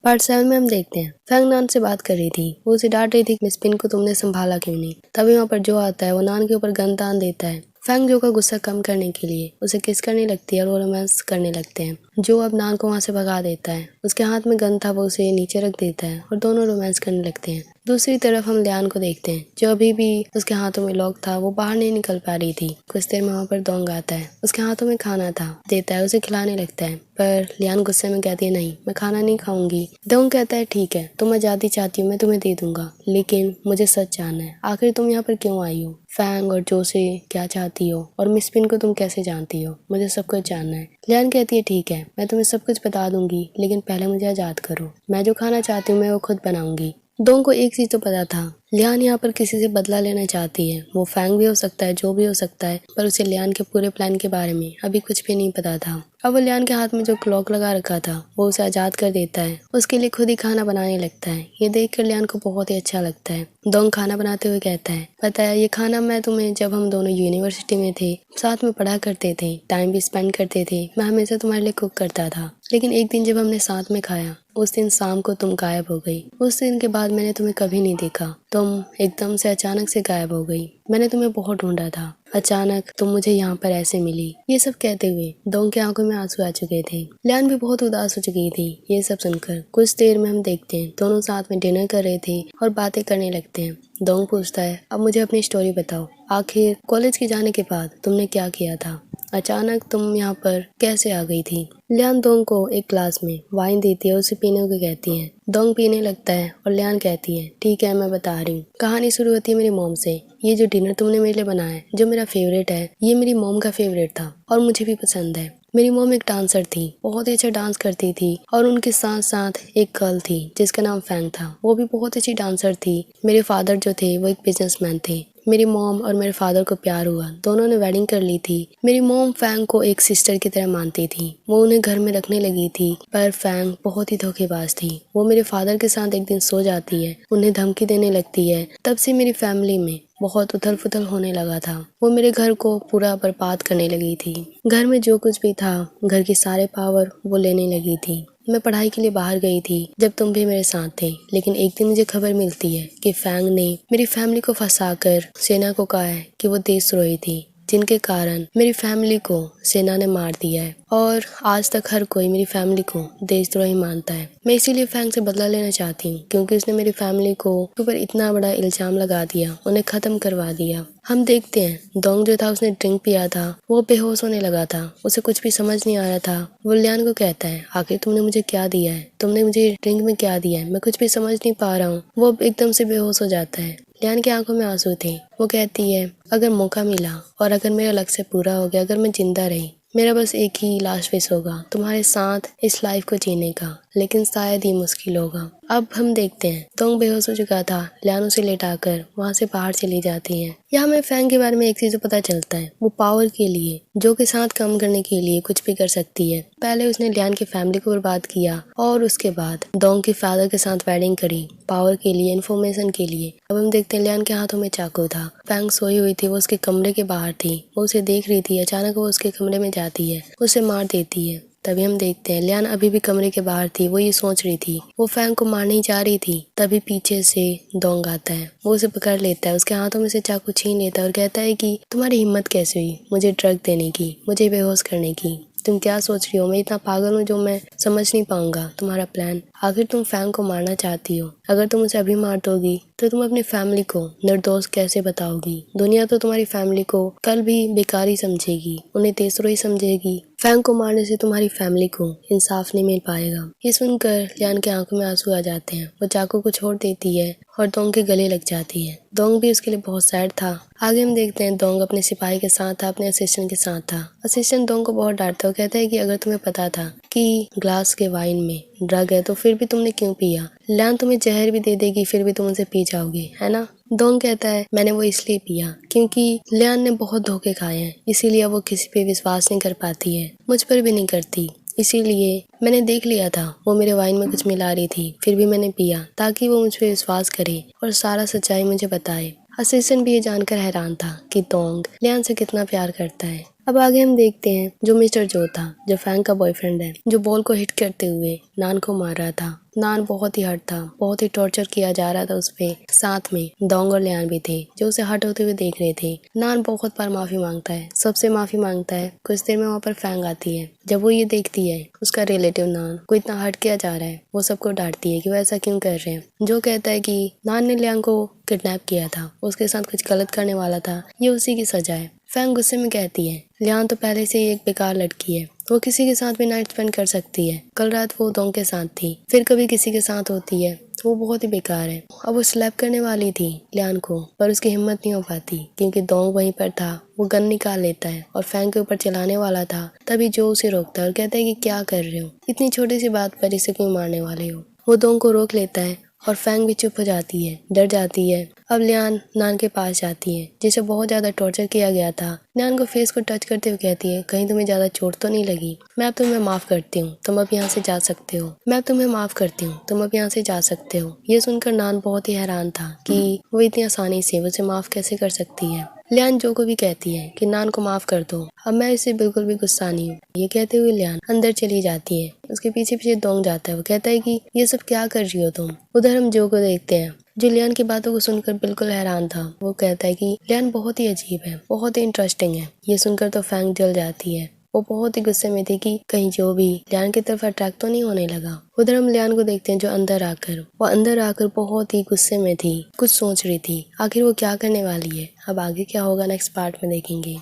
Part 7 में हम देखते हैं फैंग नान से बात कर रही थी। वो उसे डांट रही थी मिस पिन को तुमने संभाला क्यों नहीं। तभी वहाँ पर जो आता है वो नान के ऊपर गन तान देता है। फैंग जो का गुस्सा कम करने के लिए उसे किस करने लगती है और वो रोमांस करने लगते हैं। जो अब नान को वहाँ से भगा देता है। उसके हाथ में गन था, वो उसे नीचे रख देता है और दोनों रोमांस करने लगते हैं। दूसरी तरफ हम लियान को देखते हैं जो अभी भी उसके हाथों में लॉक था, वो बाहर नहीं निकल पा रही थी। कुछ देर में वहाँ पर दोंग आता है, उसके हाथों में खाना था, देता है, उसे खिलाने लगता है। पर लियान गुस्से में कहती है नहीं, मैं खाना नहीं खाऊंगी। दोंग कहता है ठीक है, तुम आज़ादी चाहती हो, मैं तुम्हें दे दूंगा, लेकिन मुझे सच जानना है, आखिर तुम यहाँ पर क्यों आई हो, फैंग और जो से क्या चाहती हो और मिस पिन को तुम कैसे जानती हो, मुझे सब कुछ जानना है। लियान कहती है ठीक है, मैं तुम्हें सब कुछ बता दूंगी, लेकिन पहले मुझे आज़ाद करो। मैं जो खाना चाहती हूँ मैं वो खुद बनाऊंगी। दोंग को एक चीज तो पता था, लियान यहाँ पर किसी से बदला लेना चाहती है। वो फैंग भी हो सकता है, जो भी हो सकता है, पर उसे लियान के पूरे प्लान के बारे में अभी कुछ भी नहीं पता था। अब वो लियान के हाथ में जो क्लॉक लगा रखा था वो उसे आजाद कर देता है। उसके लिए खुद ही खाना बनाने लगता है। ये देखकर लियान को बहुत ही अच्छा लगता है। दोंग खाना बनाते हुए कहता है पता है ये खाना मैं तुम्हें जब हम दोनों यूनिवर्सिटी में थे, साथ में पढ़ा करते थे, टाइम भी स्पेंड करते थे, मैं हमेशा तुम्हारे लिए कुक करता था। लेकिन एक दिन जब हमने साथ में खाया, उस दिन शाम को तुम गायब हो गई। उस दिन के बाद मैंने तुम्हें कभी नहीं देखा। तुम एकदम से अचानक से गायब हो गई। मैंने तुम्हें बहुत ढूंढा था, अचानक तुम मुझे यहाँ पर ऐसे मिली। ये सब कहते हुए दोंग की आंखों में आंसू आ चुके थे। लियान भी बहुत उदास हो चुकी थी ये सब सुनकर। कुछ देर में हम देखते हैं दोनों साथ में डिनर कर रहे थे और बातें करने लगते हैं। दोंग पूछता है अब मुझे अपनी स्टोरी बताओ, आखिर कॉलेज के जाने के बाद तुमने क्या किया था, अचानक तुम यहाँ पर कैसे आ गई थी। लियान दोंग को एक ग्लास में वाइन देती है, उसे पीने को कहती है। दोंग पीने लगता है और लियान कहती है ठीक है मैं बता रही हूँ। कहानी शुरू होती है मेरी मॉम से। ये जो डिनर तुमने मेरे लिए बनाया है, जो मेरा फेवरेट है, ये मेरी मॉम का फेवरेट था और मुझे भी पसंद है। मेरी मॉम एक डांसर थी, बहुत ही अच्छा डांस करती थी और उनके साथ साथ एक गर्ल थी जिसका नाम फैंग था, वो भी बहुत अच्छी डांसर थी। मेरे फादर जो थे वो एक बिजनेसमैन थे। मेरी मॉम और मेरे फादर को प्यार हुआ, दोनों ने वेडिंग कर ली थी। मेरी मॉम फैंग को एक सिस्टर की तरह मानती थी, वो उन्हें घर में रखने लगी थी, पर फैंग बहुत ही धोखेबाज थी। वो मेरे फादर के साथ एक दिन सो जाती है, उन्हें धमकी देने लगती है। तब से मेरी फैमिली में बहुत उथल पुथल होने लगा था। वो मेरे घर को पूरा बर्बाद करने लगी थी। घर में जो कुछ भी था, घर की सारे पावर वो लेने लगी थी। मैं पढ़ाई के लिए बाहर गई थी जब तुम भी मेरे साथ थे, लेकिन एक दिन मुझे खबर मिलती है कि फैंग ने मेरी फैमिली को फंसाकर सेना को कहा है कि वो देशद्रोही थी, जिनके कारण मेरी फैमिली को सेना ने मार दिया है और आज तक हर कोई मेरी फैमिली को देशद्रोही मानता है। मैं इसीलिए फैंग से बदला लेना चाहती हूँ, क्योंकि उसने मेरी फैमिली को ऊपर इतना बड़ा इल्जाम लगा दिया, उन्हें खत्म करवा दिया। हम देखते हैं दोंग जो था उसने ड्रिंक पिया था, वो बेहोश होने लगा था, उसे कुछ भी समझ नहीं आ रहा था। वो लियान को कहता है आखिर तुमने मुझे क्या दिया है, तुमने मुझे ड्रिंक में क्या दिया है, मैं कुछ भी समझ नहीं पा रहा हूँ। वो एकदम से बेहोश हो जाता है। लियान की आंखों में आंसू थे। वो कहती है अगर मौका मिला और अगर मेरा लक्ष्य पूरा हो गया, अगर मैं जिंदा रही, मेरा बस एक ही लास्ट विश होगा तुम्हारे साथ इस लाइफ को जीने का, लेकिन शायद ही मुश्किल होगा। अब हम देखते हैं दोंग बेहोश हो चुका था, लियान उसे लेटाकर वहाँ से बाहर चली जाती है। यहाँ हमें फैंग के बारे में एक चीज पता चलता है, वो पावर के लिए, जो के साथ कम करने के लिए कुछ भी कर सकती है। पहले उसने लियान की फैमिली को बर्बाद किया और उसके बाद दोंग के फादर के साथ वेडिंग करी, पावर के लिए, इन्फॉर्मेशन के लिए। अब हम देखते हैं लियान के हाथों में चाकू था। फैंग सोई हुई थी, वो उसके कमरे के बाहर थी, वो उसे देख रही थी। अचानक वो उसके कमरे में जाती है, उसे मार देती है। तभी हम देखते हैं लियान अभी भी कमरे के बाहर थी, वो ये सोच रही थी, वो फैंग को मारने ही जा रही थी। तभी पीछे से दोंग आता है, वो उसे पकड़ लेता है, उसके हाथों में से चाकू छीन लेता है और कहता है कि तुम्हारी हिम्मत कैसे हुई मुझे ड्रग देने की, मुझे बेहोश करने की, तुम क्या सोच रही हो, मैं इतना पागल हूँ जो मैं समझ नहीं पाऊंगा तुम्हारा प्लान। आखिर तुम फैंग को मारना चाहती हो, अगर तुम उसे अभी मार दोगी तो तुम अपनी फैमिली को निर्दोष कैसे बताओगी। दुनिया तो तुम्हारी फैमिली को कल भी बेकारी समझेगी, उन्हें देशद्रोही समझेगी। फैंग को मारने से तुम्हारी फैमिली को इंसाफ नहीं मिल पाएगा। ये सुनकर लियान के आंखों में आंसू आ जाते हैं। वो चाकू को छोड़ देती है और दोंग के गले लग जाती है। दोंग भी उसके लिए बहुत सैड था। आगे हम देखते हैं दोंग अपने सिपाही के साथ था, अपने असिस्टेंट के साथ था। असिस्टेंट दोंग को बहुत डांटता है, वो कहता है कि अगर तुम्हें पता था कि ग्लास के वाइन में ड्रग है तो फिर भी तुमने क्यों पिया। लियान तुम्हें जहर भी दे देगी फिर भी तुम उसे पी जाओगे, है ना। दोंग कहता है मैंने वो इसलिए पिया क्योंकि लियान ने बहुत धोखे खाए हैं, इसीलिए वो किसी पे विश्वास नहीं कर पाती है, मुझ पर भी नहीं करती। इसीलिए मैंने देख लिया था वो मेरे वाइन में कुछ मिला रही थी, फिर भी मैंने पिया ताकि वो मुझ पर विश्वास करे और सारा सच्चाई मुझे बताए। असिस्टेंट भी ये जानकर हैरान था कि दोंग लियान से कितना प्यार करता है। अब आगे हम देखते हैं जो मिस्टर जो था, जो फैंग का बॉयफ्रेंड है, जो बॉल को हिट करते हुए नान को मार रहा था। नान बहुत ही हर्ट था, बहुत ही टॉर्चर किया जा रहा था उस पे। साथ में डोंग और लियान भी थे जो उसे हर्ट होते हुए देख रहे थे। नान बहुत बार माफी मांगता है, सबसे माफी मांगता है। कुछ देर में वहाँ पर फैंग आती है। जब वो ये देखती है उसका रिलेटिव नान को इतना हर्ट किया जा रहा है, वो सबको डांटती है कि वो ऐसा क्यों कर रहे हैं। जो कहता है कि नान ने लियांग को किडनैप किया था, उसके साथ कुछ गलत करने वाला था, ये उसी की सजा है। फैंग गुस्से में कहती है लियान तो पहले से ही एक बेकार लड़की है, वो किसी के साथ भी नाइट स्पेंड कर सकती है। कल रात वो डोंग के साथ थी, फिर कभी किसी के साथ होती है, वो बहुत ही बेकार है। अब वो स्लैप करने वाली थी लियान को, पर उसकी हिम्मत नहीं हो पाती क्योंकि डोंग वहीं पर था। वो गन निकाल लेता है और फैंग के ऊपर चलाने वाला था। तभी जो उसे रोकता है और कहता है कि क्या कर रहे हो, इतनी छोटी सी बात पर इसे क्यों मारने वाले हो। वो डोंग को रोक लेता है और फैंग भी चुप हो जाती है, डर जाती है। अब लियान नान के पास जाती है जिसे बहुत ज्यादा टॉर्चर किया गया था। लियान को फेस को टच करते हुए कहती है कहीं तुम्हें ज्यादा चोट तो नहीं लगी, मैं अब तुम्हें माफ करती हूँ, तुम अब यहाँ से जा सकते हो। मैं अब तुम्हें माफ करती हूँ, तुम अब यहाँ से जा सकते हो। ये सुनकर नान बहुत ही हैरान था कि वो इतनी आसानी से उसे माफ कैसे कर सकती है। लियान जो को भी कहती है कि नान को माफ कर दो, अब मैं इसे बिल्कुल भी गुस्सा नहीं हूँ। ये कहते हुए लियान अंदर चली जाती है। उसके पीछे पीछे डोंग जाता है। वो कहता है कि ये सब क्या कर रही हो तुम। उधर हम जो को देखते हैं जो लियान की बातों को सुनकर बिल्कुल हैरान था। वो कहता है कि लियान बहुत ही अजीब है, बहुत ही इंटरेस्टिंग है। ये सुनकर तो फैंग जल जाती है। वो बहुत ही गुस्से में थी कि कहीं जो भी लियान की तरफ अट्रैक्ट तो नहीं होने लगा। उधर हम लियान को देखते हैं जो अंदर आकर बहुत ही गुस्से में थी, कुछ सोच रही थी। आखिर वो क्या करने वाली है, अब आगे क्या होगा नेक्स्ट पार्ट में देखेंगे।